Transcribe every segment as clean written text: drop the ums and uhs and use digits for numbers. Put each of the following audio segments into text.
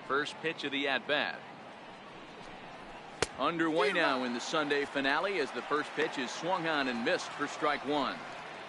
First pitch of the at-bat. Underway now in the Sunday finale as the first pitch is swung on and missed for strike one.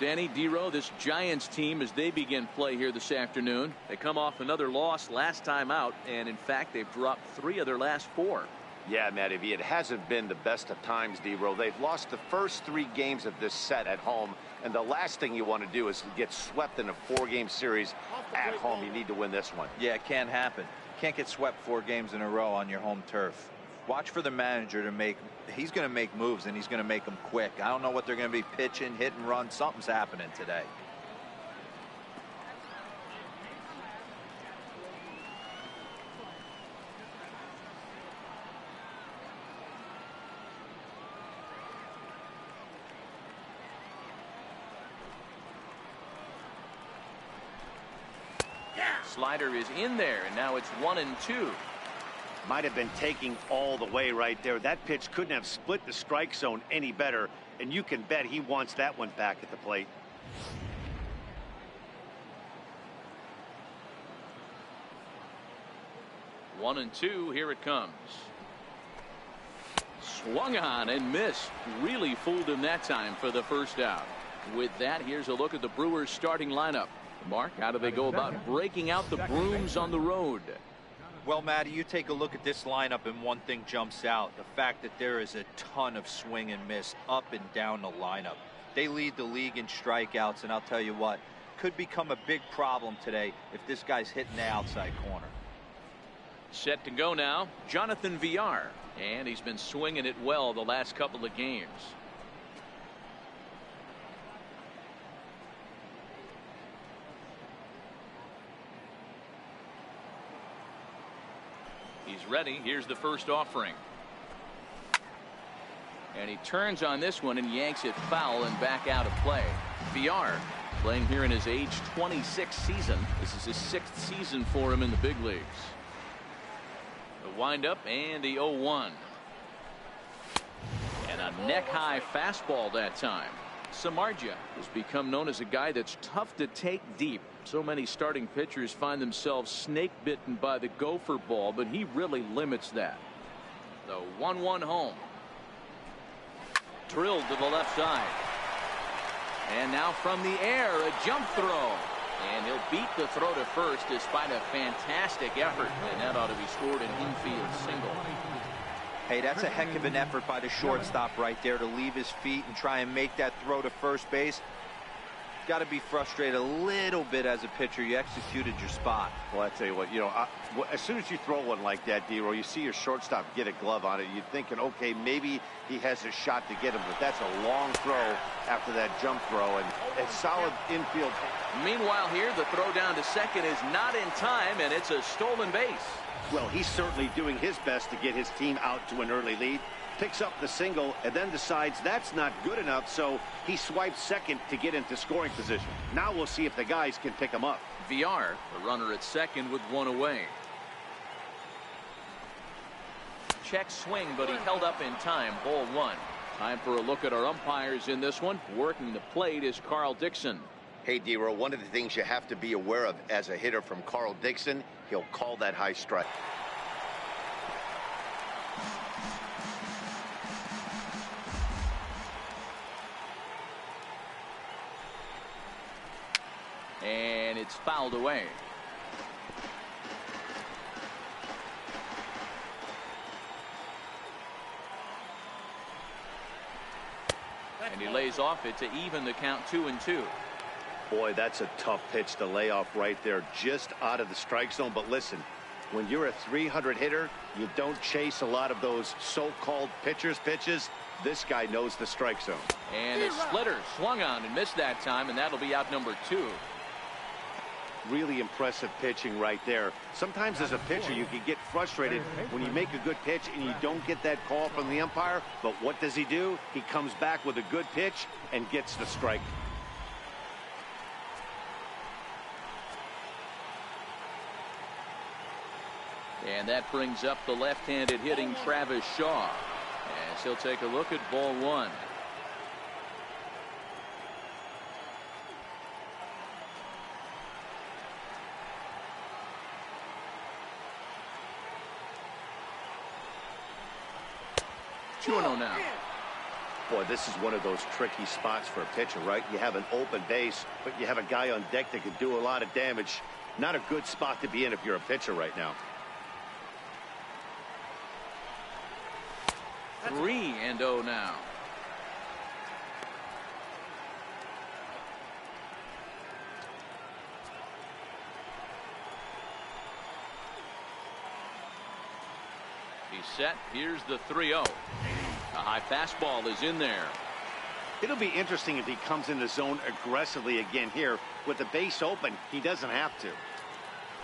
Danny Dero, this Giants team, as they begin play here this afternoon, they come off another loss last time out, and in fact they've dropped 3 of their last 4. Yeah, Matty, it hasn't been the best of times, Dero. They've lost the first 3 games of this set at home, and the last thing you want to do is get swept in a 4-game series at home. You need to win this one. Yeah, it can't happen. Can't get swept 4 games in a row on your home turf. Watch for the manager to make, he's going to make moves, and he's going to make them quick. I don't know what they're going to be pitching, hit and run. Something's happening today. Slider is in there, and now it's 1-2. Might have been taking all the way right there. That pitch couldn't have split the strike zone any better, and you can bet he wants that one back at the plate. One and two, here it comes. Swung on and missed. Really fooled him that time for the first out. With that, here's a look at the Brewers starting lineup. Mark, how do they go about breaking out the brooms on the road? Well, Matty, you take a look at this lineup and one thing jumps out. The fact that there is a ton of swing and miss up and down the lineup. They lead the league in strikeouts, and I'll tell you what, could become a big problem today if this guy's hitting the outside corner. Set to go now, Jonathan Villar, and he's been swinging it well the last couple of games. He's ready. Here's the first offering. And he turns on this one and yanks it foul and back out of play. Villar playing here in his age 26 season. This is his 6th season for him in the big leagues. The windup and the 0-1. And a neck-high fastball that time. Samardzija has become known as a guy that's tough to take deep. So many starting pitchers find themselves snake bitten by the gopher ball, but he really limits that. The 1-1 home. Drilled to the left side. And now from the air, a jump throw. And he'll beat the throw to first despite a fantastic effort. And that ought to be scored an infield single. Hey, that's a heck of an effort by the shortstop right there to leave his feet and try and make that throw to first base. Got to be frustrated a little bit as a pitcher. You executed your spot. Well, I tell you what, as soon as you throw one like that, Dero, you see your shortstop get a glove on it. You're thinking, okay, maybe he has a shot to get him, but that's a long throw after that jump throw and a solid infield. Meanwhile, here the throw down to second is not in time, and it's a stolen base. Well, he's certainly doing his best to get his team out to an early lead. Picks up the single and then decides that's not good enough, so he swipes second to get into scoring position. Now we'll see if the guys can pick him up. Villar, the runner at second with one away. Check swing, but he held up in time. Ball 1. Time for a look at our umpires in this one. Working the plate is Carl Dixon. Hey, Dero, one of the things you have to be aware of as a hitter from Carl Dixon, he'll call that high strike. And it's fouled away. And he lays off it to even the count 2-2. Boy, that's a tough pitch to lay off right there, just out of the strike zone. But listen, when you're a 300 hitter, you don't chase a lot of those so-called pitchers' pitches. This guy knows the strike zone. And a splitter swung on and missed that time, and that'll be out number 2. Really impressive pitching right there. Sometimes as a pitcher, you can get frustrated when you make a good pitch and you don't get that call from the umpire. But what does he do? He comes back with a good pitch and gets the strike. And that brings up the left-handed hitting Travis Shaw. As he'll take a look at ball 1. 2-0 now. Boy, this is one of those tricky spots for a pitcher, right? You have an open base, but you have a guy on deck that can do a lot of damage. Not a good spot to be in if you're a pitcher right now. 3-0 now. He's set. Here's the 3-0. A high fastball is in there. It'll be interesting if he comes in the zone aggressively again here. With the base open, he doesn't have to.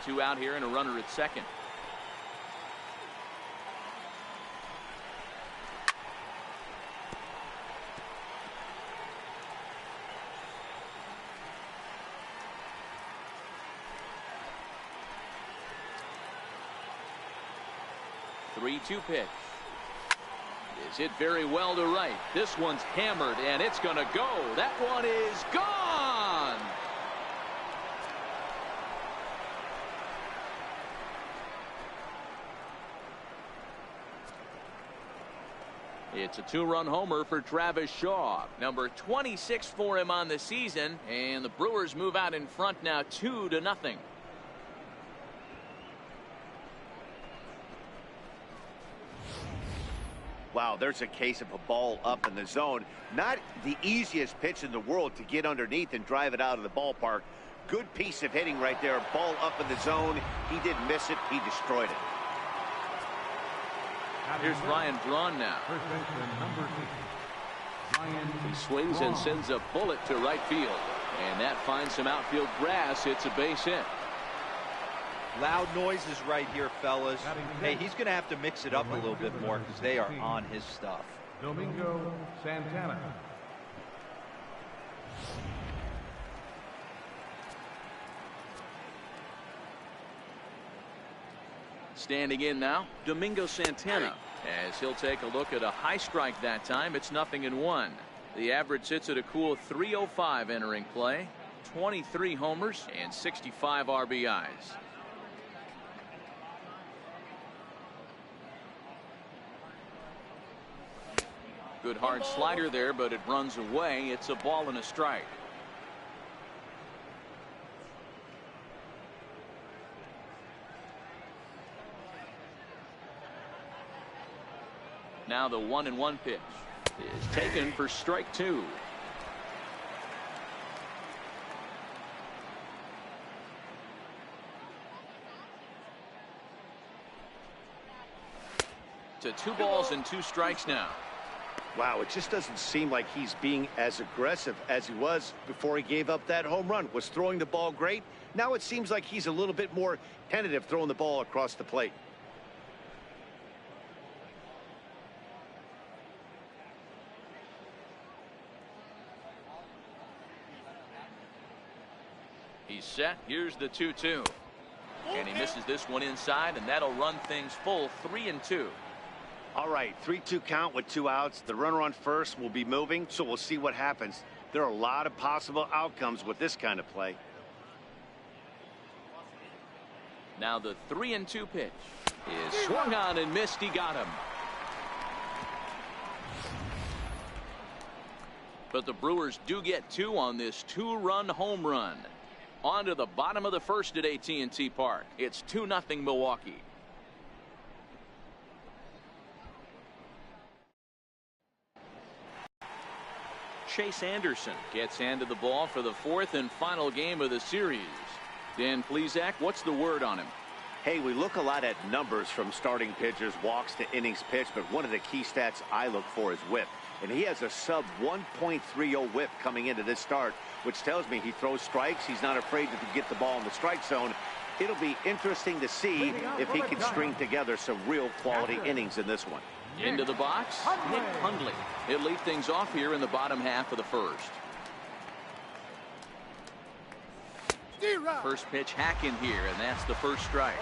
2 out here and a runner at second. Three-two pitch. Is hit very well to right. This one's hammered, and it's going to go. That one is gone. It's a 2-run homer for Travis Shaw. Number 26 for him on the season, and the Brewers move out in front now 2-0. Wow, there's a case of a ball up in the zone. Not the easiest pitch in the world to get underneath and drive it out of the ballpark. Good piece of hitting right there. Ball up in the zone. He didn't miss it. He destroyed it. Here's Ryan Braun now. He swings and sends a bullet to right field. And that finds some outfield grass. It's a base hit. Loud noises right here, fellas. Hey, he's going to have to mix it up a little bit more because they are on his stuff. Domingo Santana. Standing in now, Domingo Santana. As he'll take a look at a high strike that time, it's 0-1. The average sits at a cool .305 entering play. 23 homers and 65 RBIs. Good hard slider there, but it runs away. It's a ball and a strike. Now the 1-1 pitch is taken for strike 2. To 2 balls and 2 strikes now. Wow, it just doesn't seem like he's being as aggressive as he was before he gave up that home run. Was throwing the ball great. Now it seems like he's a little bit more tentative throwing the ball across the plate. He's set. Here's the 2-2. And he misses this one inside, and that'll run things full 3-2. All right, 3-2 count with 2 outs. The runner on first will be moving, so we'll see what happens. There are a lot of possible outcomes with this kind of play. Now the 3-2 pitch is swung on and missed. He got him. But the Brewers do get 2 on this 2-run home run. On to the bottom of the first at AT&T Park. It's 2-0 Milwaukee. Chase Anderson gets handed the ball for the 4th and final game of the series. Dan Plesac, what's the word on him? Hey, we look a lot at numbers from starting pitchers, walks to innings pitched, but one of the key stats I look for is whip. And he has a sub 1.30 whip coming into this start, which tells me he throws strikes. He's not afraid to get the ball in the strike zone. It'll be interesting to see if he can string together some real quality innings in this one. Into the box, Nick Hundley. He'll lead things off here in the bottom half of the first. First pitch hack in here, and that's the first strike.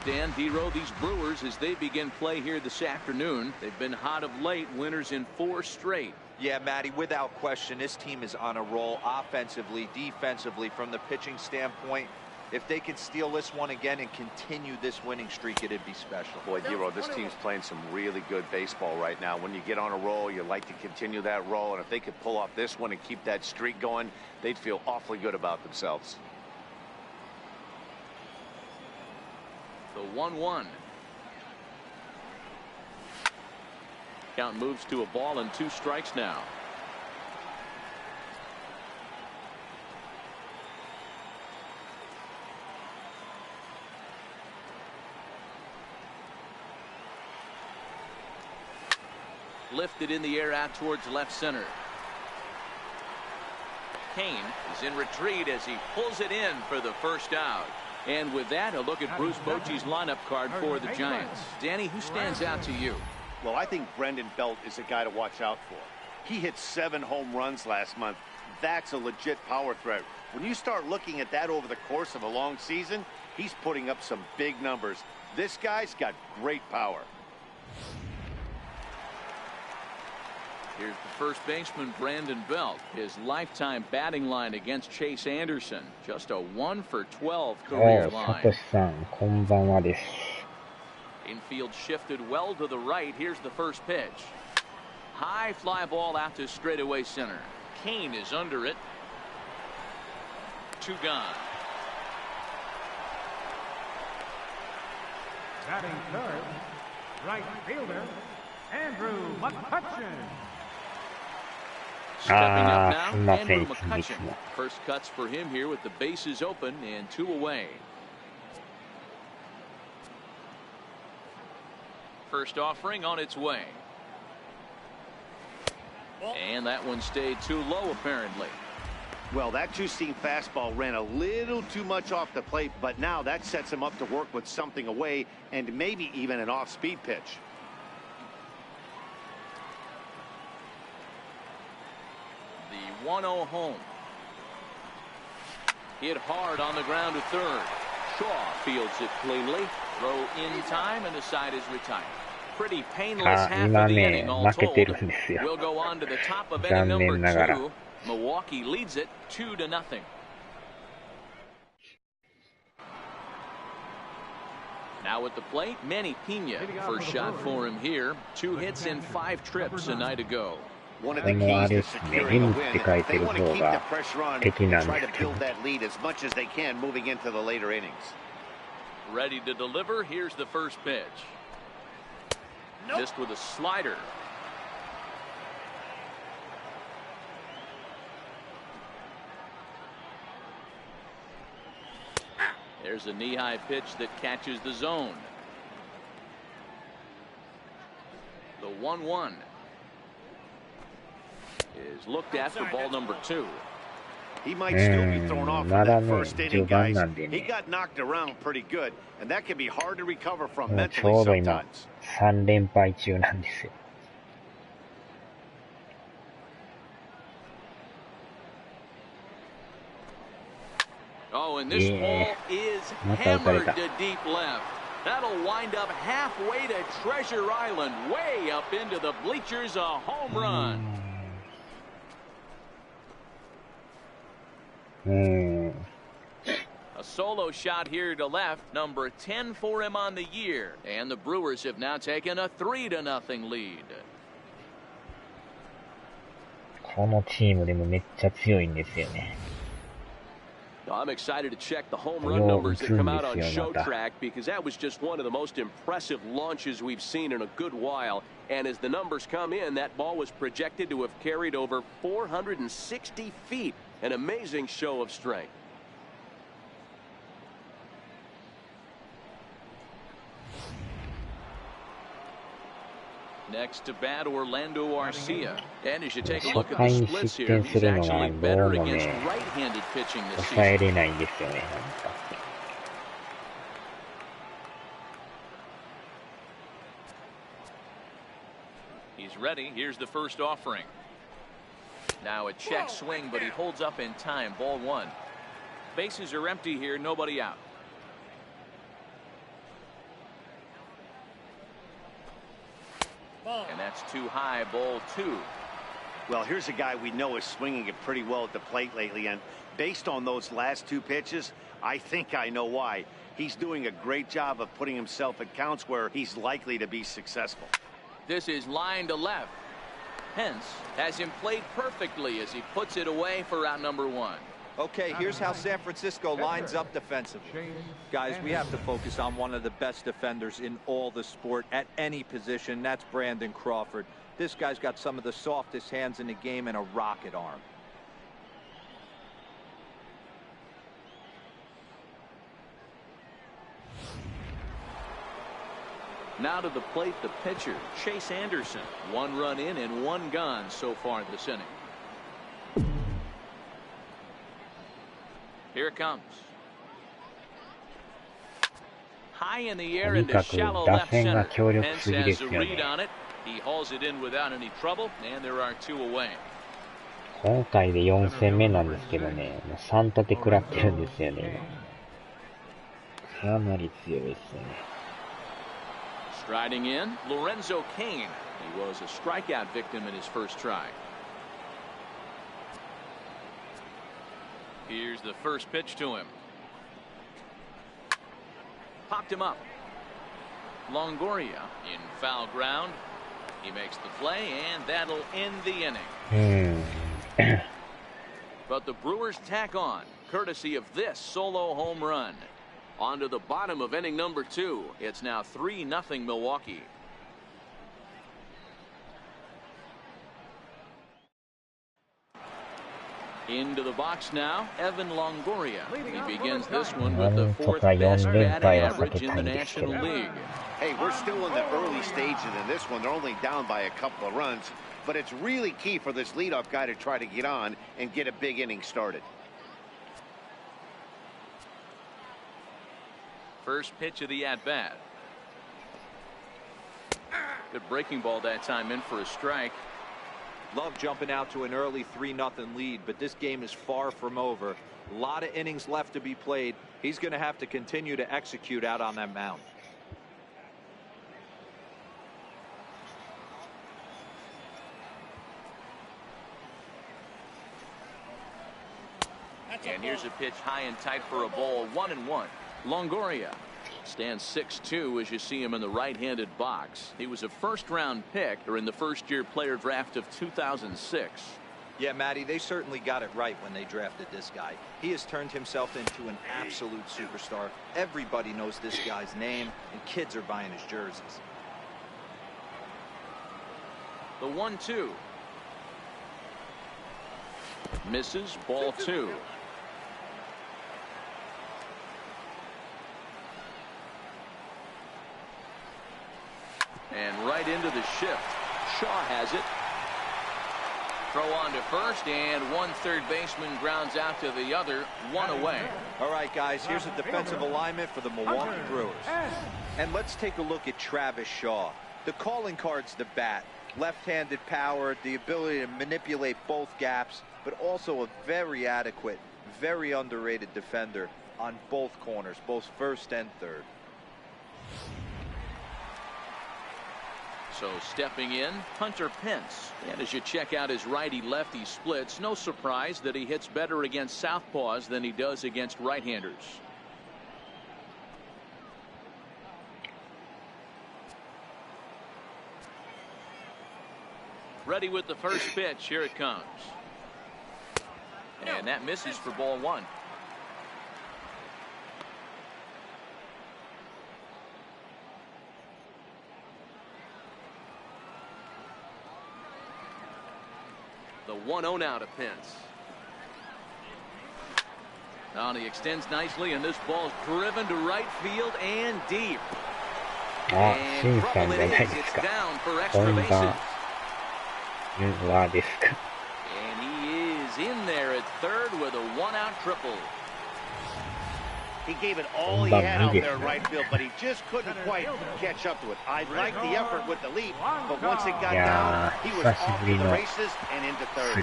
Dan Dero, these Brewers, as they begin play here this afternoon, they've been hot of late, winners in 4 straight. Yeah, Matty, without question, this team is on a roll offensively, defensively, from the pitching standpoint. If they can steal this one again and continue this winning streak, it'd be special. Boy, Hero, this team's playing some really good baseball right now. When you get on a roll, you like to continue that roll, and if they could pull off this one and keep that streak going, they'd feel awfully good about themselves. The 1-1. Count moves to a ball and 2 strikes now. Lifted in the air out towards left center. Kane is in retreat as he pulls it in for the first out. And with that, a look at Bruce Bochy's lineup card for the Giants. Danny, who stands out to you? Well, I think Brendan Belt is a guy to watch out for. He hit 7 home runs last month. That's a legit power threat. When you start looking at that over the course of a long season, he's putting up some big numbers. This guy's got great power. Here's the first baseman, Brandon Belt. His lifetime batting line against Chase Anderson. Just a 1 for 12 career line. さん、こんばんはです。 Infield shifted well to the right. Here's the first pitch. High fly ball out to straightaway center. Kane is under it. 2 gone. Batting third, right fielder, Andrew McCutchen. Stepping up now, Andrew McCutchen. First cuts for him here with the bases open and 2 away. First offering on its way. And that one stayed too low, apparently. Well, that 2-seam fastball ran a little too much off the plate, but now that sets him up to work with something away and maybe even an off-speed pitch. The 1-0 home. Hit hard on the ground to third. Shaw fields it cleanly. Throw in time, and the side is retired. Pretty painless half of the inning all told. We'll go on to the top of inning number 2. Milwaukee leads it 2-0. Now at the plate, Manny Pena. First shot for him here. 2 hits in 5 trips a night ago. One of the keys to securing a win, they want to keep the pressure on and try to build that lead as much as they can moving into the later innings. Ready to deliver. Here's the first pitch. Missed with a slider. There's a knee-high pitch that catches the zone. The 1-1 is looked at for ball number 2. He might still be thrown off in that first inning, guys. He got knocked around pretty good, and that can be hard to recover from mentally sometimes. 3連敗中なんですよ。Oh, and this ball is hammered to deep left. That'll wind up halfway to Treasure Island, way up into the bleachers, a home run. A solo shot here to left, number 10 for him on the year, and the Brewers have now taken a 3-0 lead. このチームでもめっちゃ強いんですよね。I'm excited to check the home run numbers that come out on Show Track, because that was just one of the most impressive launches we've seen in a good while. And as the numbers come in, that ball was projected to have carried over 460 feet. An amazing show of strength. Next to bat, Orlando Arcia. And as you take a look at the splits here, he's actually better against right-handed pitching this season. He's ready. Here's the first offering. Now a check swing, but he holds up in time. Ball 1. Bases are empty here. Nobody out. And that's too high. Ball 2. Well, here's a guy we know is swinging it pretty well at the plate lately, and based on those last 2 pitches, I think I know why. He's doing a great job of putting himself at counts where he's likely to be successful. This is line to left. Pence has him played perfectly as he puts it away for out number 1. Okay, here's how San Francisco lines up defensively. Guys, we have to focus on one of the best defenders in all the sport at any position. That's Brandon Crawford. This guy's got some of the softest hands in the game and a rocket arm. Now to the plate, the pitcher, Chase Anderson. 1 run in and 1 gone so far this inning. Here it comes. High in the air into shallow left center. Pence has a read on it. He hauls it in without any trouble, and there are 2 away. 今回で4戦目なんですけどね、もう3立て食らってるんですよね。かなり強いですよね。Striding in, Lorenzo Cain. He was a strikeout victim in his first try. Here's the first pitch to him. Popped him up. Longoria in foul ground. He makes the play, and that'll end the inning. But the Brewers tack on, courtesy of this solo home run. On to the bottom of inning number 2. It's now 3-0 Milwaukee. Into the box now, Evan Longoria. He begins this one with the 4th best batting average in the National League. Hey, we're still in the early stages in this one. They're only down by a couple of runs, but it's really key for this leadoff guy to try to get on and get a big inning started. First pitch of the at-bat. Good breaking ball that time, in for a strike. Love jumping out to an early 3-0 lead, but this game is far from over. A lot of innings left to be played. He's going to have to continue to execute out on that mound. And here's a pitch high and tight for a ball, 1-1. Longoria stands 6'2" as you see him in the right-handed box. He was a first-round pick in the first-year player draft of 2006. Yeah, Matty, they certainly got it right when they drafted this guy. He has turned himself into an absolute superstar. Everybody knows this guy's name, and kids are buying his jerseys. The 1-2. Misses, ball 2. And right into the shift. Shaw has it. Throw on to first, and one third baseman grounds out to the other, 1 away. All right, guys, here's a defensive alignment for the Milwaukee Brewers. And let's take a look at Travis Shaw. The calling card's the bat. Left-handed power, the ability to manipulate both gaps, but also a very adequate, very underrated defender on both corners, both first and third. So stepping in, Hunter Pence. And as you check out his righty-lefty splits, no surprise that he hits better against southpaws than he does against right-handers. Ready with the first pitch. Here it comes. And that misses for ball 1. The 1-0 now to Pence. Now he extends nicely, and this ball's driven to right field and deep. And trouble it is. It's down for extra bases. And he is in there at third with a 1-out triple. He gave it all he had out there in right field, but he just couldn't quite catch up to it. I like the effort with the leap, but once it got down, he was off to the races and into third.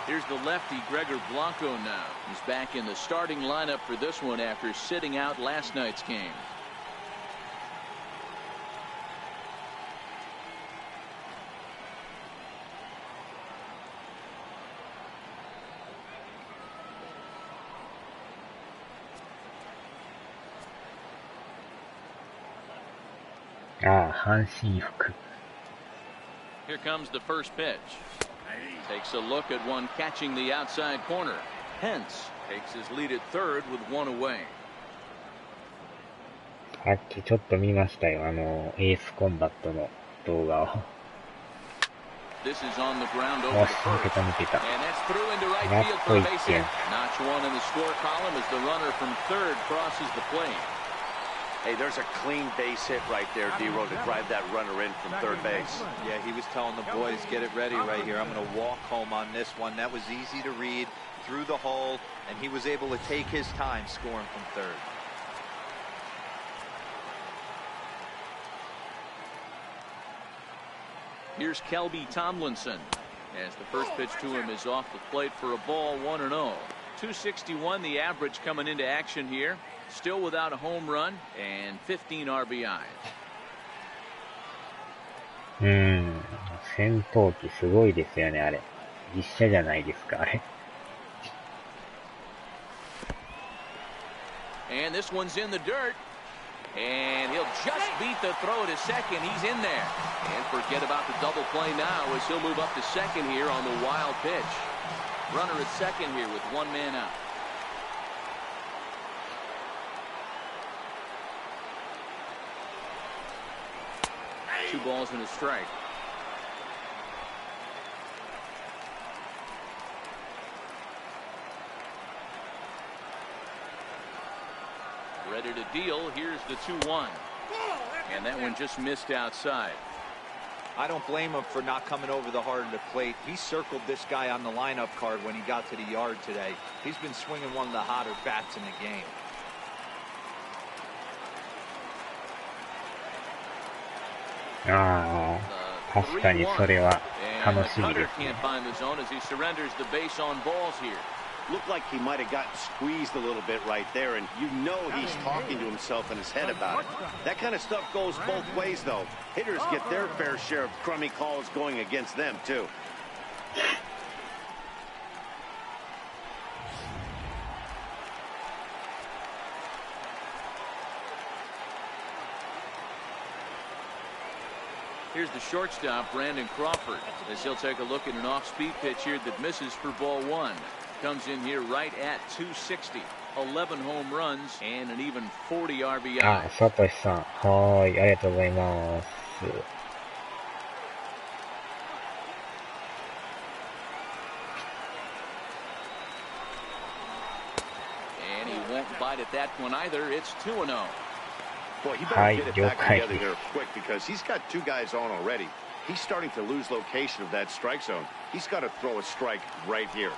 Here's the lefty, Gregor Blanco now. He's back in the starting lineup for this one after sitting out last night's game. ああ、阪神服。Here comes the first pitch. Takes a look at one catching the outside corner. Hence takes his lead at third with one away. さっきちょっと見ましたよ、エースコンバットの動画を。This is on the ground over よ the し、first. 抜けた抜けた。 And that's through into right やっ field と for a 1 base 点。 hit. Notch one in the score column as the runner from third crosses the plate. Hey, there's a clean base hit right there, D-Row, to drive that runner in from third base. Yeah, he was telling the boys, get it ready right here. I'm going to walk home on this one. That was easy to read through the hole, and he was able to take his time scoring from third. Here's Kelby Tomlinson as the first pitch to him is off the plate for a ball, 1-0. 261 the average coming into action here. Still without a home run and 15 RBIs. 戦闘機すごいですよね、あれ。実写じゃないですか、あれ。And this one's in the dirt. And he'll just beat the throw to second. He's in there. And forget about the double play now as he'll move up to second here on the wild pitch. Runner at second here with one man out. Two balls and a strike. Ready to deal. Here's the 2-1. And that one just missed outside. I don't blame him for not coming over the heart of the plate. He circled this guy on the lineup card when he got to the yard today. He's been swinging one of the hotter bats in the game. Ah, 確かにそれは楽しみですね。 Can't find the zone as he surrenders the base on balls here. Looked like he might have gotten squeezed a little bit right there, and you know he's talking to himself in his head about it. That kind of stuff goes both ways, though. Hitters get their fair share of crummy calls going against them, too. Here's the shortstop, Brandon Crawford, as he'll take a look at an off-speed pitch here that misses for ball one. Comes in here right at 260. 11 home runs and an even 40 RBI. あ、サトシさん。はーい、ありがとうございます。And he won't bite at that one either. It's 2-0. Boy, he は better い、 get it 了 back 解 together です。 here quick because he's got two guys on already. He's starting to lose location of that strike zone. He's got to throw a strike right here.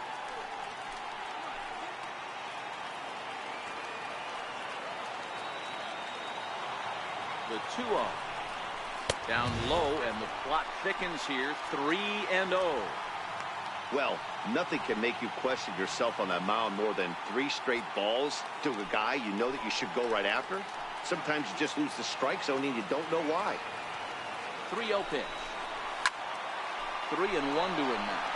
The 2-0. Down low, and the plot thickens here. 3-0. Well, nothing can make you question yourself on that mound more than 3 straight balls to a guy you know that you should go right after. Sometimes you just lose the strike zone and you don't know why. 3-0 pitch. 3-1 to him now.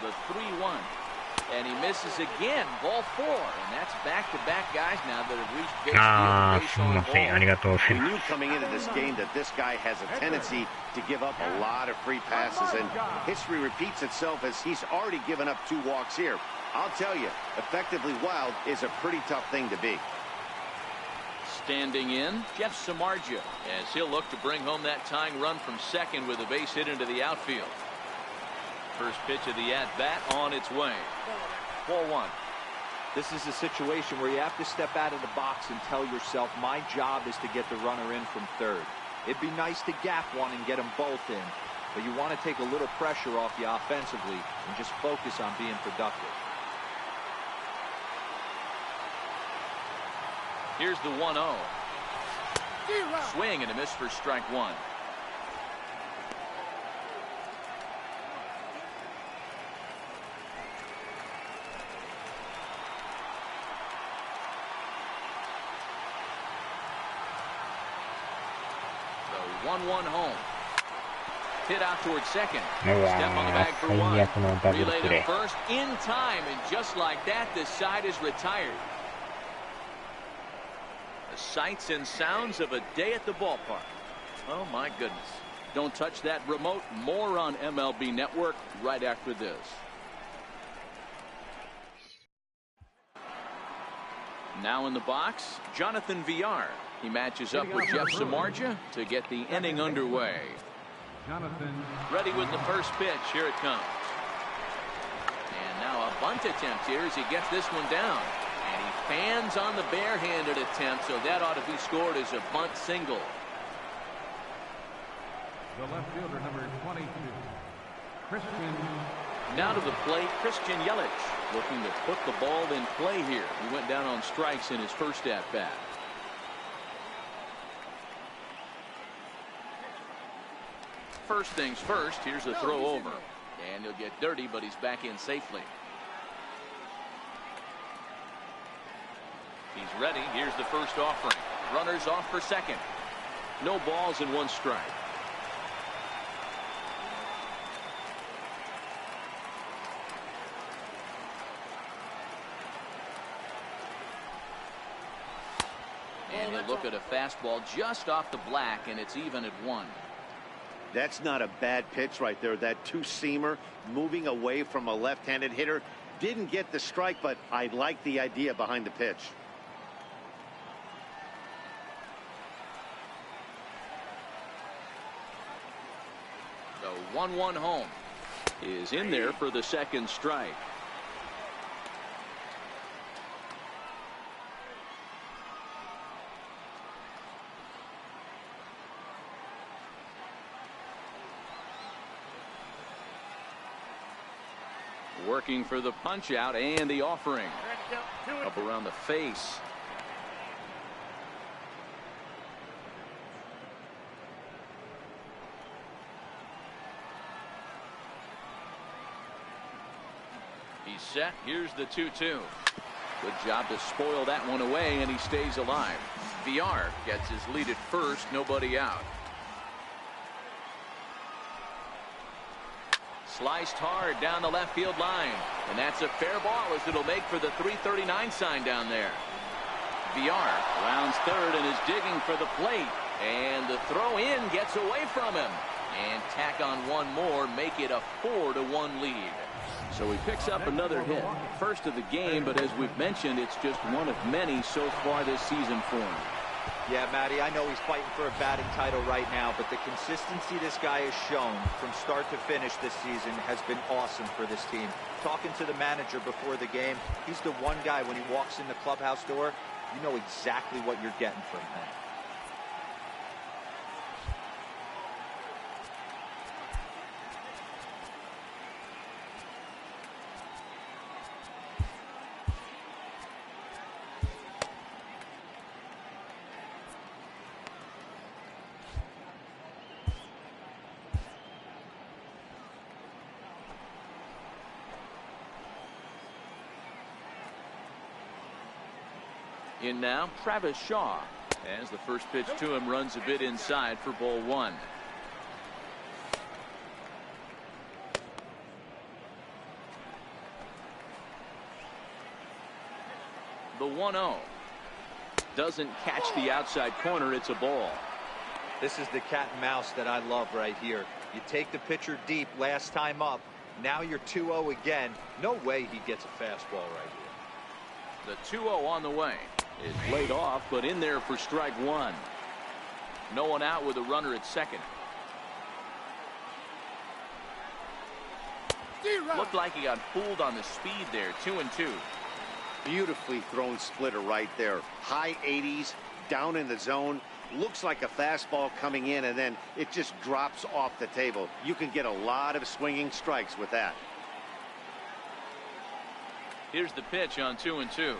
The 3-1. And he misses again. Ball 4. And that's back-to-back guys now that have reached base あ field ー、 base すみ on ません。あ ball. りがとうござい We ま knew す。 coming into this game that this guy has a tendency to give up a lot of free passes, and history repeats itself as he's already given up 2 walks here. I'll tell you, effectively wild is a pretty tough thing to be. Standing in, Jeff Samardzija, as he'll look to bring home that tying run from second with a base hit into the outfield. First pitch of the at-bat on its way. Ball 1. This is a situation where you have to step out of the box and tell yourself, my job is to get the runner in from third. It'd be nice to gap one and get them both in, but you want to take a little pressure off you offensively and just focus on being productive. Here's the 1-0. Swing and a miss for strike 1. The 1-1 home. Hit out towards second. うわ Step on the bag ー、 for one. 最悪のダブル Relay プレ to ー。 first in time, and just like that, the side is retired. The sights and sounds of a day at the ballpark. Oh my goodness. Don't touch that remote. More on MLB Network right after this. Now in the box, Jonathan Villar. He matches up with Jeff Samardzija to get the inning underway. Jonathan. Ready with the first pitch. Here it comes. And now a bunt attempt here as he gets this one down. And he fans on the barehanded attempt, so that ought to be scored as a bunt single. The left fielder, number 22, Christian. Now to the plate, Christian Yelich, looking to put the ball in play here. He went down on strikes in his first at-bat. First things first, here's the throw over. And he'll get dirty, but he's back in safely. He's ready. Here's the first offering. Runners off for second. No balls and one strike. And he'll look at a fastball just off the black, and it's even at one. That's not a bad pitch right there. That two-seamer moving away from a left-handed hitter. Didn't get the strike, but I like the idea behind the pitch. The 1-1 home is in there for the second strike. Working for the punch out and the offering up around the face. He's set. Here's the 2-2. Good job to spoil that one away, and he stays alive. Villar gets his lead at first, nobody out. Sliced hard down the left field line, and that's a fair ball as it'll make for the 339 sign down there. Villar rounds third and is digging for the plate, and the throw in gets away from him, and tack on one more, make it a 4-1 lead. So he picks up another hit, first of the game, but as we've mentioned, it's just one of many so far this season for him. Yeah, Matty, I know he's fighting for a batting title right now, but the consistency this guy has shown from start to finish this season has been awesome for this team. Talking to the manager before the game, he's the one guy when he walks in the clubhouse door, you know exactly what you're getting from him. In now, Travis Shaw, as the first pitch to him runs a bit inside for ball one. The 1-0 doesn't catch the outside corner. It's a ball. This is the cat and mouse that I love right here. You take the pitcher deep last time up. Now you're 2-0 again. No way he gets a fastball right here. The 2-0 on the way is laid off, but in there for strike one. No one out with a runner at second. Looked like he got fooled on the speed there. 2-2. Beautifully thrown splitter right there. High 80s, down in the zone. Looks like a fastball coming in, and then it just drops off the table. You can get a lot of swinging strikes with that. Here's the pitch on 2-2.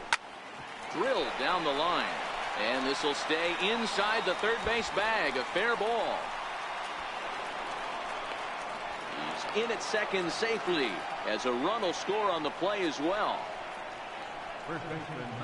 Drilled down the line, and this will stay inside the third base bag. A fair ball. He's in at second safely, as a run will score on the play as well.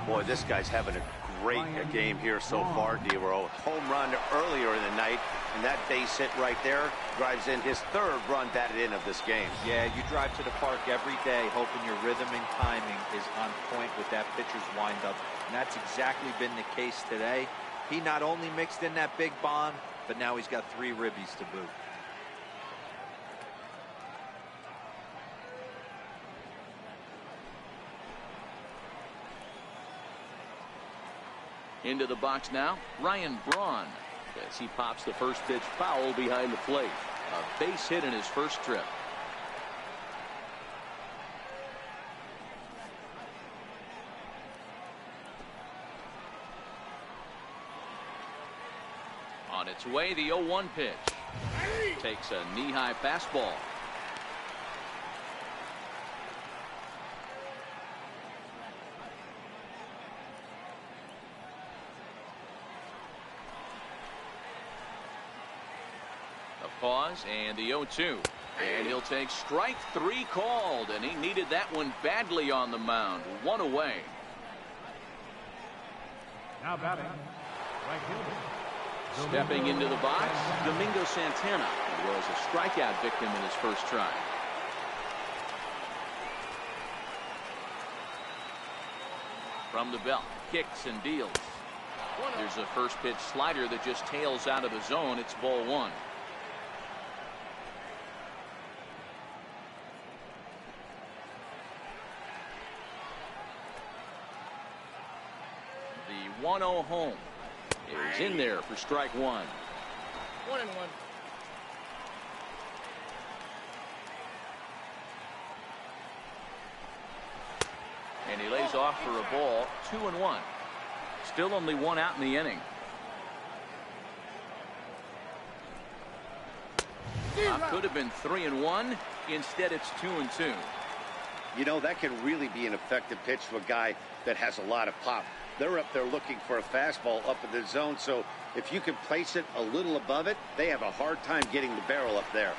Boy, this guy's having a great game here so far, D-Row. Home run earlier in the night, and that base hit right there drives in his third run batted in of this game. Yeah, you drive to the park every day hoping your rhythm and timing is on point with that pitcher's windup, and that's exactly been the case today. He not only mixed in that big bomb, but now he's got 3 ribbies to boot. Into the box now, Ryan Braun, as he pops the first pitch foul behind the plate. A base hit in his first trip. On its way, the 0-1 pitch. Takes a knee-high fastball. Pause and the 0-2, and he'll take strike 3 called, and he needed that one badly on the mound. 1 away. Now batting, right fielder. Stepping into the box, Domingo Santana, who was a strikeout victim in his first try. From the belt, kicks and deals. There's a first pitch slider that just tails out of the zone. It's ball 1. The 1-0 home is in there for strike 1. 1-1. And he lays off for a ball. 2-1. Still only 1 out in the inning. Could have been 3-1. Instead, it's 2-2. You know, that can really be an effective pitch to a guy that has a lot of pop. They're up there looking for a fastball up in the zone, so if you can place it a little above it, they have a hard time getting the barrel up there.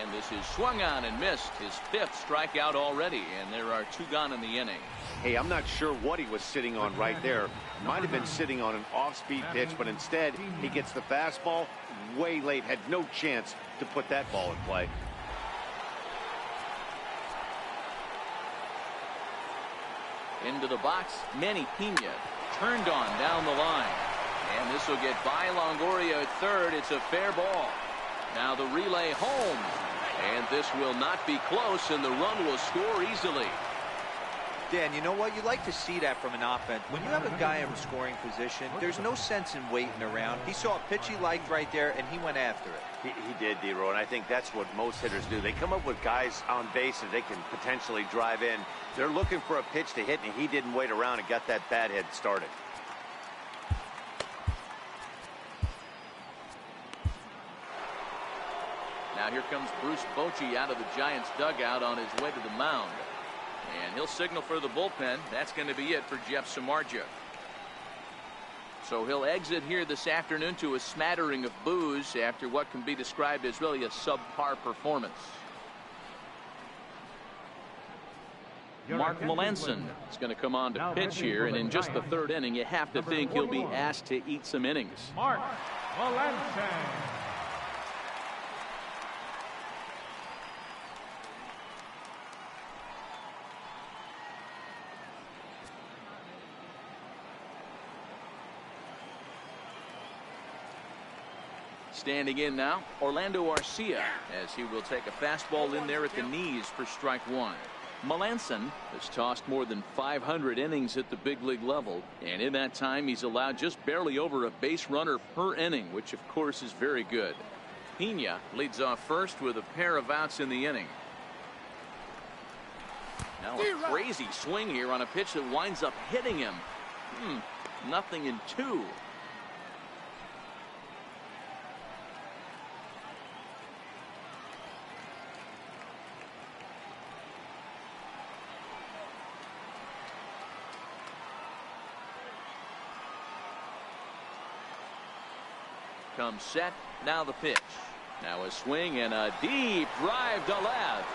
And this is swung on and missed. His 5th strikeout already, and there are 2 gone in the inning. Hey, I'm not sure what he was sitting on right there. Might have been sitting on an off-speed pitch, but instead he gets the fastball way late. Had no chance to put that ball in play. Into the box, Manny Pena turned on down the line. And this will get by Longoria at third. It's a fair ball. Now the relay home. And this will not be close, and the run will score easily. Dan, you know what? You like to see that from an offense. When you have a guy in scoring position, there's no sense in waiting around. He saw a pitch he liked right there, and he went after it. He did, D-Row, and I think that's what most hitters do. They come up with guys on base that they can potentially drive in. They're looking for a pitch to hit, and he didn't wait around and got that bat hit started. Now here comes Bruce Bochy out of the Giants dugout on his way to the mound. And he'll signal for the bullpen. That's going to be it for Jeff Samardzija. So he'll exit here this afternoon to a smattering of boos after what can be described as really a subpar performance. Mark Melanson is going to come on to pitch here, and in just the 3rd inning, you have to think he'll be asked to eat some innings. Mark Melanson. Standing in now, Orlando Arcia, as he will take a fastball in there at the knees for strike 1. Melanson has tossed more than 500 innings at the big league level, and in that time he's allowed just barely over a base runner per inning, which of course is very good. Pena leads off first with a pair of outs in the inning. Now a crazy swing here on a pitch that winds up hitting him. Nothing in 2. Comes set. Now the pitch. Now a swing and a deep drive to left.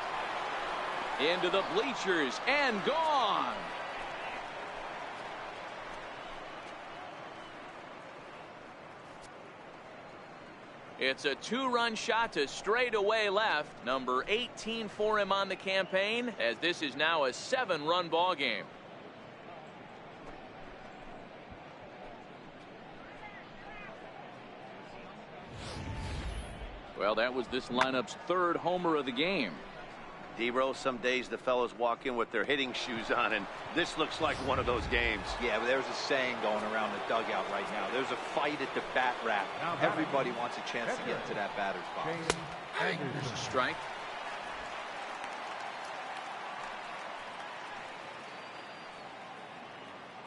Into the bleachers and gone. It's a two-run shot to straightaway left. Number 18 for him on the campaign, as this is now a 7-run ball game. Well, that was this lineup's 3rd homer of the game. D-Row, some days the fellows walk in with their hitting shoes on, and this looks like one of those games. Yeah, but there's a saying going around the dugout right now. There's a fight at the bat rack. Everybody wants a chance to get to that batter's box. There's a strike.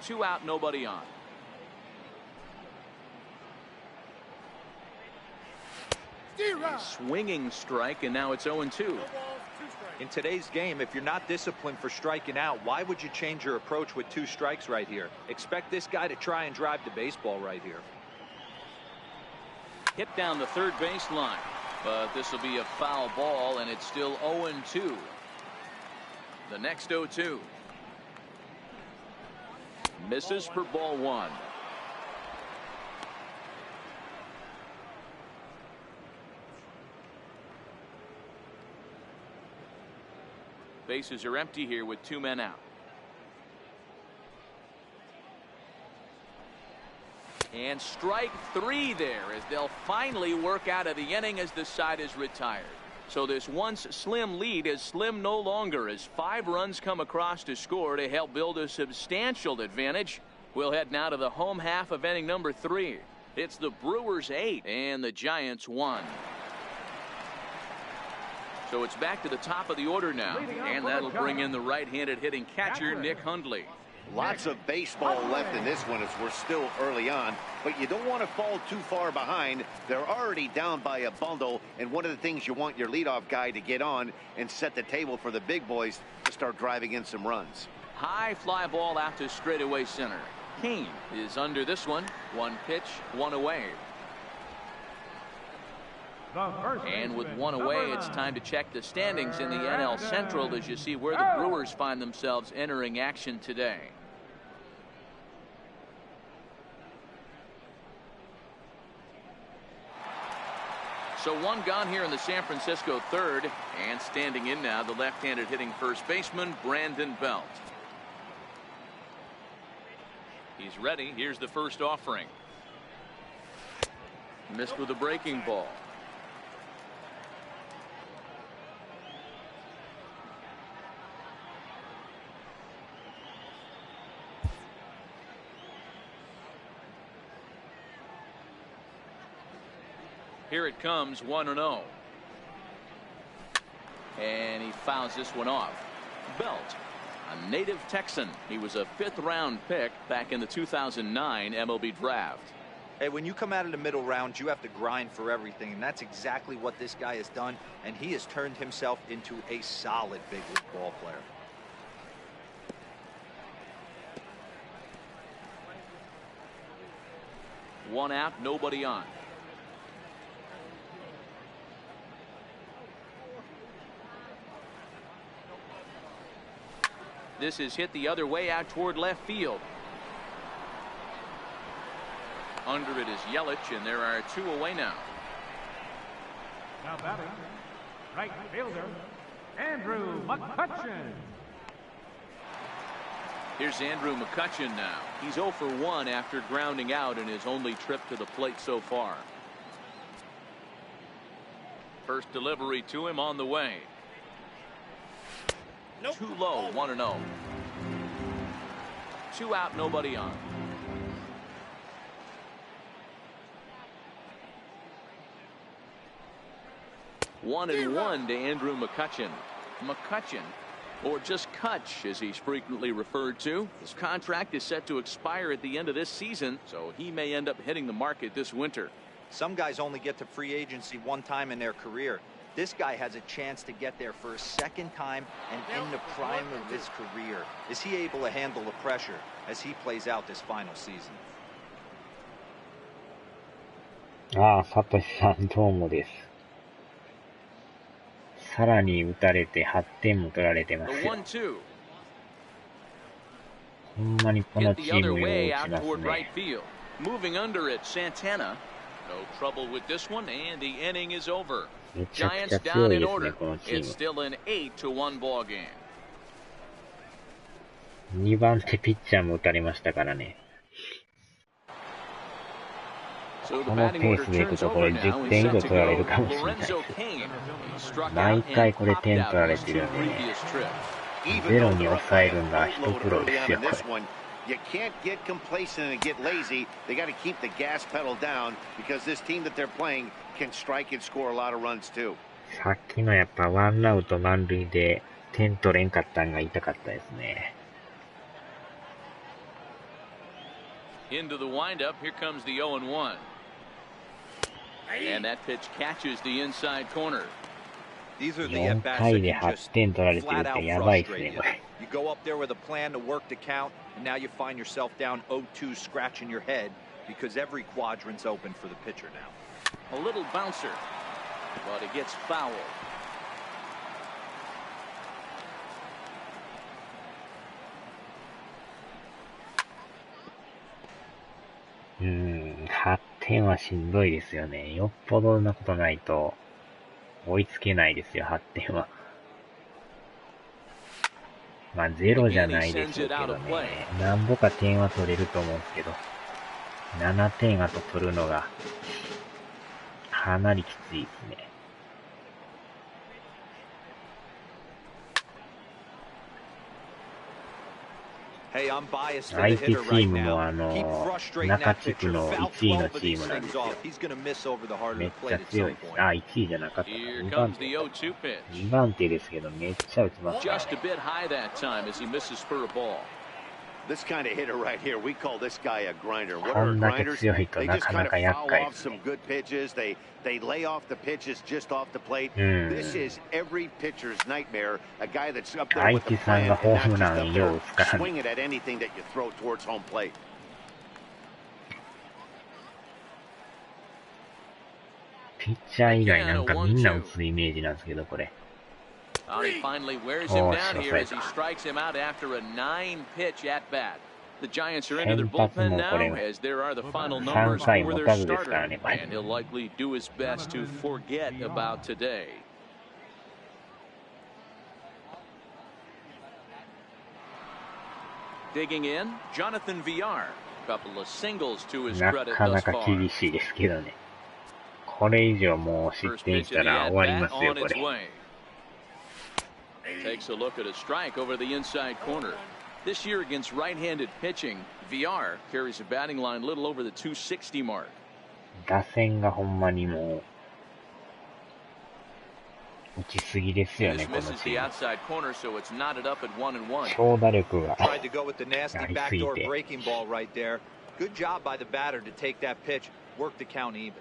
Two out, nobody on. A swinging strike, and now it's 0-2. In today's game, if you're not disciplined for striking out, why would you change your approach with 2 strikes right here? Expect this guy to try and drive the baseball right here. Hit down the third baseline, but this will be a foul ball, and it's still 0-2. The next 0-2. Misses for ball 1. Bases are empty here with 2 men out. And strike 3 there, as they'll finally work out of the inning as the side is retired. So this once slim lead is slim no longer, as 5 runs come across to score to help build a substantial advantage. We'll head now to the home half of inning number 3. It's the Brewers 8 and the Giants 1. So it's back to the top of the order now, and that'll bring in the right-handed hitting catcher, Nick Hundley. Lots of baseball left in this one as we're still early on, but you don't want to fall too far behind. They're already down by a bundle, and one of the things you want your leadoff guy to get on and set the table for the big boys to start driving in some runs. High fly ball out to straightaway center. Kane is under this one. 1 pitch, 1 away. And with 1 away, it's time to check the standings in the NL Central as you see where the Brewers find themselves entering action today. So 1 gone here in the San Francisco 3rd, and standing in now the left-handed hitting first baseman, Brandon Belt. He's ready. Here's the first offering. Missed with a breaking ball. Here it comes, 1-0. And he fouls this one off. Belt, a native Texan. He was a 5th-round pick back in the 2009 MLB draft. Hey, when you come out of the middle rounds, you have to grind for everything, and that's exactly what this guy has done, and he has turned himself into a solid big league ball player. One out, nobody on. This is hit the other way out toward left field. Under it is Yelich, and there are 2 away now. Now batting, right fielder, Andrew McCutchen. Here's Andrew McCutchen now. He's 0 for 1 after grounding out in his only trip to the plate so far. First delivery to him on the way. Nope. Too low, 1-0. 2 out, nobody on. One and one to Andrew McCutchen. McCutchen, or just Kutch as he's frequently referred to. His contract is set to expire at the end of this season, so he may end up hitting the market this winter. Some guys only get to free agency 1 time in their career. This guy has a chance to get there for a 2nd time and in the prime of his career. Is he able to handle the pressure as he plays out this final season? ああ、サトシさんどうもです。さらに打たれて8点も取られてますよ。ほんまにこのチームよう打ちますね。Moving under it, Santana. No trouble with this one, and the inning is over. めちゃくちゃ Giants 強 down い in ですね、 order. このチ It's ー still an 8-1 ball game. ム。2番手ピッチャーも打たれましたからね。このペースでいくとこれ10点以上取られるかもしれないです。毎回これ点取られてるんでね。ゼロに抑えるのが一苦労ですよ、これ。You can't get complacent and get lazy. They got to keep the gas pedal down because this team that they're playing can strike and score a lot of runs too. さっきのやっぱワンアウト満塁で点取れんかったんが痛かったですね。Into the windup, here comes the 0-1. And that pitch catches the inside corner. 4回で8点取られてるってやばいですね、これ。You go up there with a plan to work the count, and now you find yourself down 0-2 scratching your head because every quadrant's open for the pitcher now. A little bouncer, but it gets fouled. 8点はしんどいですよね。よっぽどなことないと追いつけないですよ、8点は。まあゼロじゃないでしょうけどね。なんぼか点は取れると思うんですけど、7点あと取るのがかなりきついですね。相手チームも中地区の1位のチームなんですよ。めっちゃ強いです。あ、1位じゃなかったか。2番手。2番手ですけど、めっちゃ打ちますね。This kind of hitter right here, we call this guy a grinder. What こ are んだけ grinders? 強いと They な just か kind な of か厄 foul 介で off す some ね。 good pitches. They lay off the pitches just off the plate. This is every pitcher's nightmare. A guy that's up there with the plan and not just up there swinging at anything that you throw towards home plate. ピッチャー以外なんかみんな打つイメージなんですけど、これ。He finally wears him down here as he strikes him out after a 9-pitch at bat. The Giants are into their bullpen now as there are the final numbers for their starter, and he'll likely do his best to forget about today. Digging in, Jonathan Villar. Couple of singles to his な credit か thus なか far. 厳しいですけどね。これ以上もう失 First 点 pitch し of た the ら終わり at ま bat すよ、 on こ its れ。 way. Takes a look at a strike over the inside corner. This year against right-handed pitching, VR carries a batting line a little over the 260 mark. 打線がほんまにもう打ちすぎですよね、 This この misses チ the ーム。 outside corner, so it's knotted up at 1-1. 長打力が Tried to go with the あ nasty りすぎ backdoor て。 breaking ball right there. Good job by the batter to take that pitch, work the count even.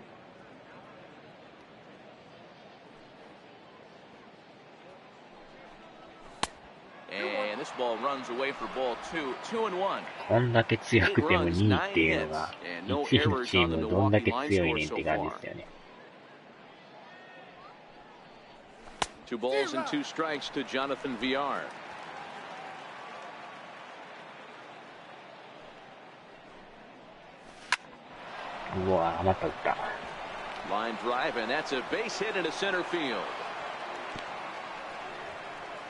And this ball runs away for ball 2, 2-1. こんだけ強くても Eight runs, 2位 nine っていうの hits, が and no 1位の errors チー on the ムどんだ Milwaukee け line 強い score ねんっ so て感じ far. ですよね。 2 balls and 2 strikes to Jonathan VR.うわぁ、また打った。 Line drive, and that's a base hit into center field.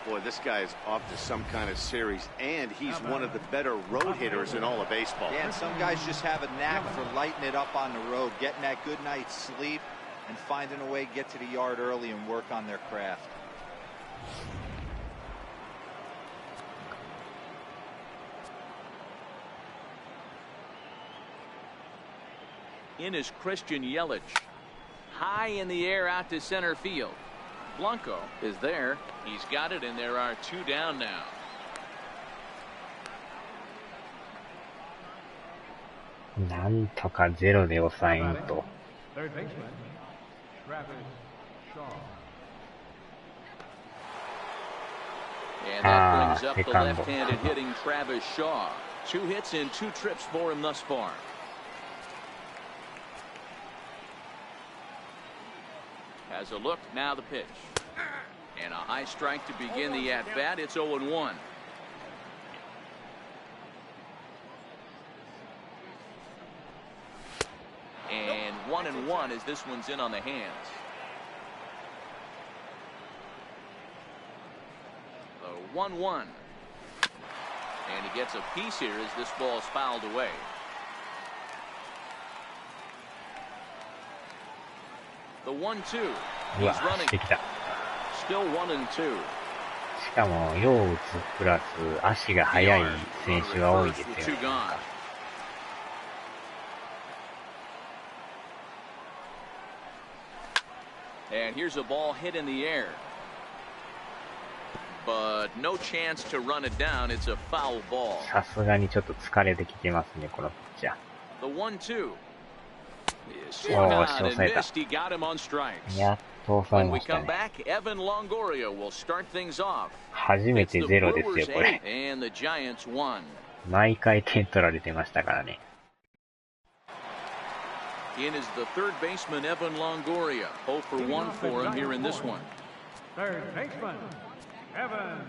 Boy, this guy is off to some kind of series, and he's one of the better road hitters in all of baseball. Yeah, and some guys just have a knack for lighting it up on the road, getting that good night's sleep, and finding a way to get to the yard early and work on their craft. In is Christian Yelich. High in the air out to center field. Blanco is there. He's got it, and there are 2 down now. なんとかゼロで抑えんと。 Third baseman, Travis Shaw. And that brings up the second. left-handed hitting Travis Shaw. 2 hits and 2 trips for him thus far. Has a look, now the pitch. And a high strike to begin the at-bat. It's 0-1. And 1-1 as this one's in on the hands. The 1-1. And he gets a piece here as this ball is fouled away. The 1-2. He's running. Still 1-2. しかも、よう打つプラス、足が速い選手が多いですよね。And here's a ball hit in the air. But no chance to run it down. It's a foul ball. さすがにちょっと疲れてきてますね、このピッチャー。The 1-2. おー、押し押さえた。やっと抑えましたね。初めてゼロですよ、これ。毎回点取られてましたからね。In is the third baseman Evan Longoria. 0 for 1 for him here in this one. Third baseman Evan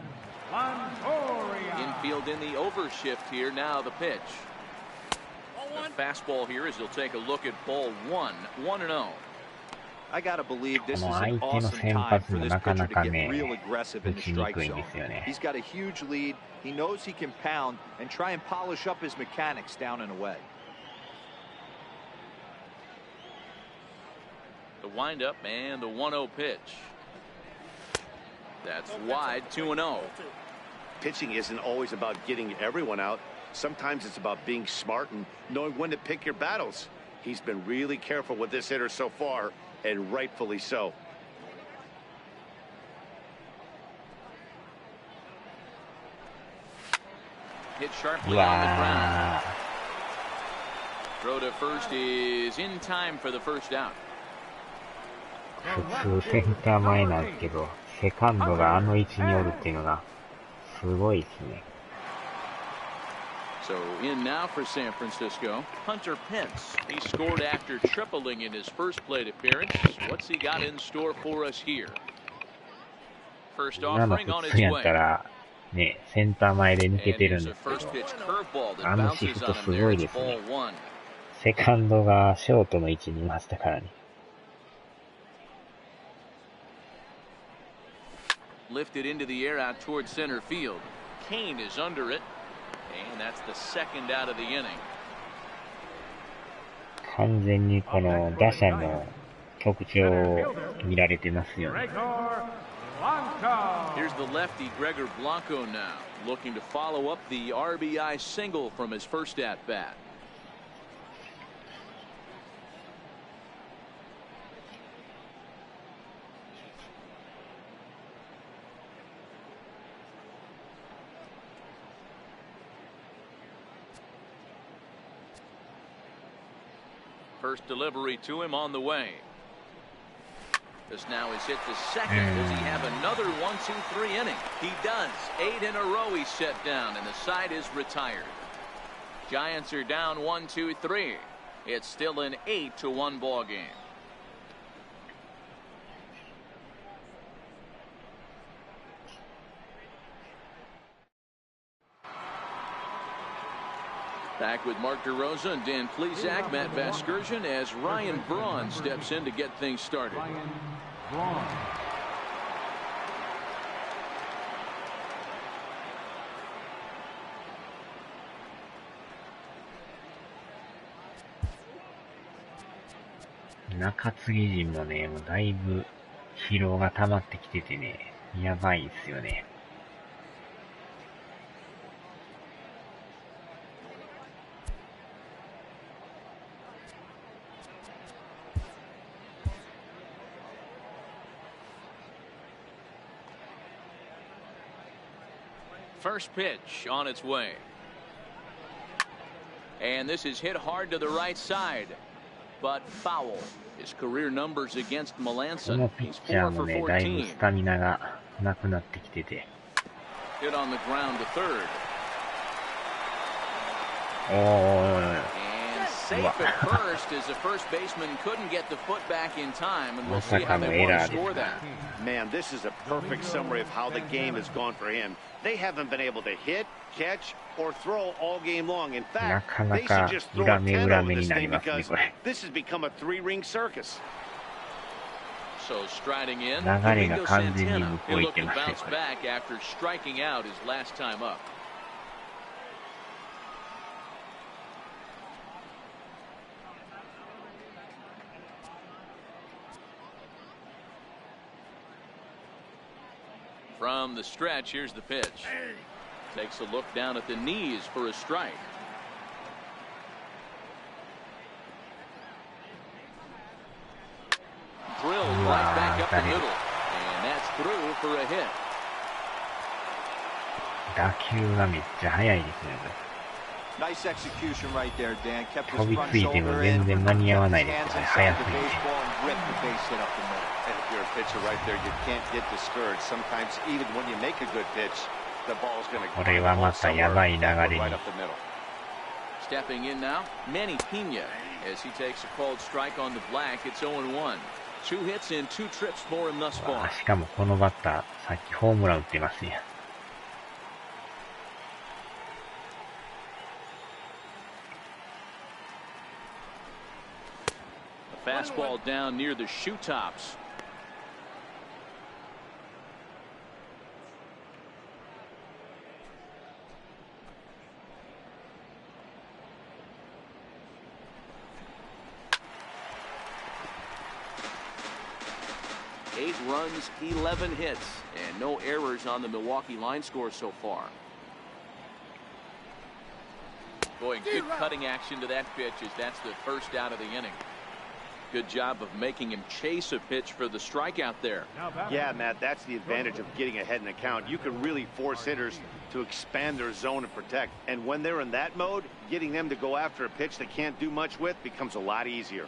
Longoria. Infield in the overshift here. Now the pitch. The fastball here as he'll take a look at ball 1, 1-0. I gotta believe this is an awesome time for this pitcher to get real aggressive in the strike zone. He's got a huge lead. He knows he can pound and try and polish up his mechanics down and away. The windup and the 1-0 pitch. That's wide, 2-0. Pitching isn't always about getting everyone out. Sometimes it's about being smart and knowing when to pick your battles. He's been really careful with this hitter so far, and rightfully so. Hit sharply on the ground. Throw to first is in time for the first out. 普通センター前なんですけど、セカンドがあの位置におるっていうのがすごいですね。So in now for San Francisco, Hunter Pence. He scored after tripling in his first plate appearance. What's he got in store for us here? First offering on its way. ね、センター前で抜けてるんですけど、あのシフトすごいですね。セカンドがショートの位置にいましたからね。Lifted into the air out towards center field. Kane is under it. And that's the second out of the inning. 完全にこの打者の特徴を見られてますよね。Here's the lefty Gregor Blanco now, looking to follow up the RBI single from his first at bat. First delivery to him on the way. This now is hit to second. Does he have another 1-2-3 inning? He does. 8 in a row he's set down, and the side is retired. Giants are down 1-2-3. It's still an 8-1 ball game. Back with Mark DeRosa and Dan Plesac, Matt Vasgersian, as Ryan Braun steps in to get things started. Braun. 中継ぎ陣もね、もうだいぶ疲労が溜まってきててね、やばいですよね。First pitch on its way. And this is hit hard to the right side, but foul. His career numbers against Melanson. He's 4 for 14. だいぶスタミナがなくなってきてて。Hit on the ground to third. おー。 Safe at first as the first baseman couldn't get the foot back in time, and we'll see how they want to score that. Man, this is a perfect summary of how the game has gone for him. They haven't been able to hit, catch, or throw all game long. In な fact, かな they should か just throw 裏 a 目 10 over 裏目 this になり thing ますね、 because これ。 this has become a 3-ring circus. So striding in, 流れが Domingo 完全に Santana. 向こ He'll う行っ look て to ますね、 bounce これ。 back after striking out his last time up. From the stretch, here's the pitch. Takes a look down at the knees for a strike. Drilled right back up the middle. And that's through for a hit. 打球がめっちゃ速いですね、これ。 Nice execution right there, Dan. Kept his 飛び front ついても shoulder 全 in, 然間に合わない his です hands ね、 inside 速 the すぎて。 baseball and ripped the base hit up the middle. And if you're a pitcher right there, you can't get discouraged. Sometimes even when you make a good pitch, the ball's going to これはまたやばい流れに。 right up the middle. Stepping in now, Manny Pena, as he takes a called strike on the black. It's 0-1. 2 hits in 2 trips for him thus わ far. あ、しかもこのバッター、さっきホームラン打ってますやん。A fastball down near the shoe tops. Eight runs, 11 hits, and no errors on the Milwaukee line score so far. Boy, good cutting action to that pitch as that's the first out of the inning. Good job of making him chase a pitch for the strikeout there. Yeah, Matt, that's the advantage of getting ahead in the count. You can really force hitters to expand their zone and protect. And when they're in that mode, getting them to go after a pitch they can't do much with becomes a lot easier.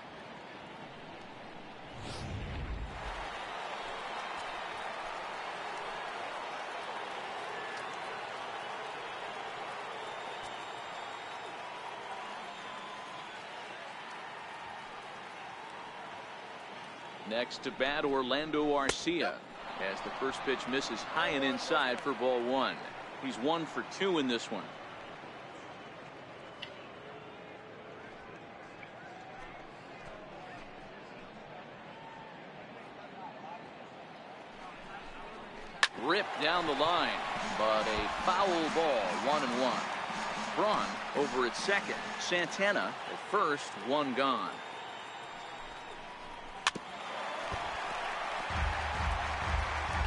Next to bat, Orlando Arcia, as the first pitch misses high and inside for ball 1. He's 1 for 2 in this one. Ripped down the line, but a foul ball, 1-1. Braun over at second. Santana at first, 1 gone.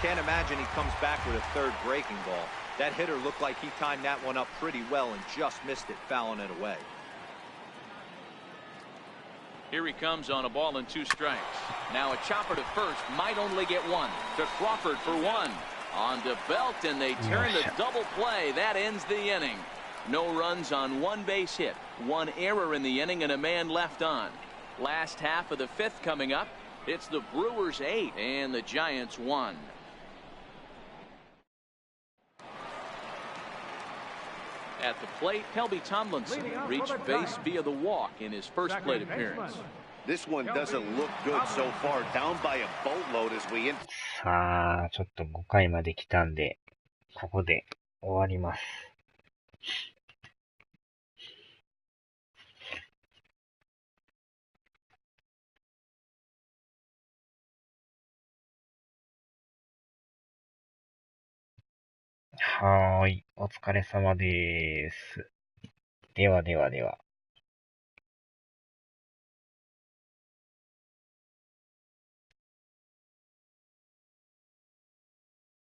Can't imagine he comes back with a third breaking ball. That hitter looked like he timed that one up pretty well and just missed it, fouling it away. Here he comes on a ball and 2 strikes. Now a chopper to first, might only get 1. To Crawford for 1. On to Belt, and they turn the double play. That ends the inning. No runs on 1 base hit, 1 error in the inning, and a man left on. Last half of the 5th coming up. It's the Brewers 8 and the Giants 1. At the plate, Kelby Tomlinson reached base via the walk in his first plate appearance. This one doesn't look good so far. Down by a boatload as we end. さあ、ちょっと5回まで来たんで、ここで終わります。はーい、お疲れ様です。ではではでは。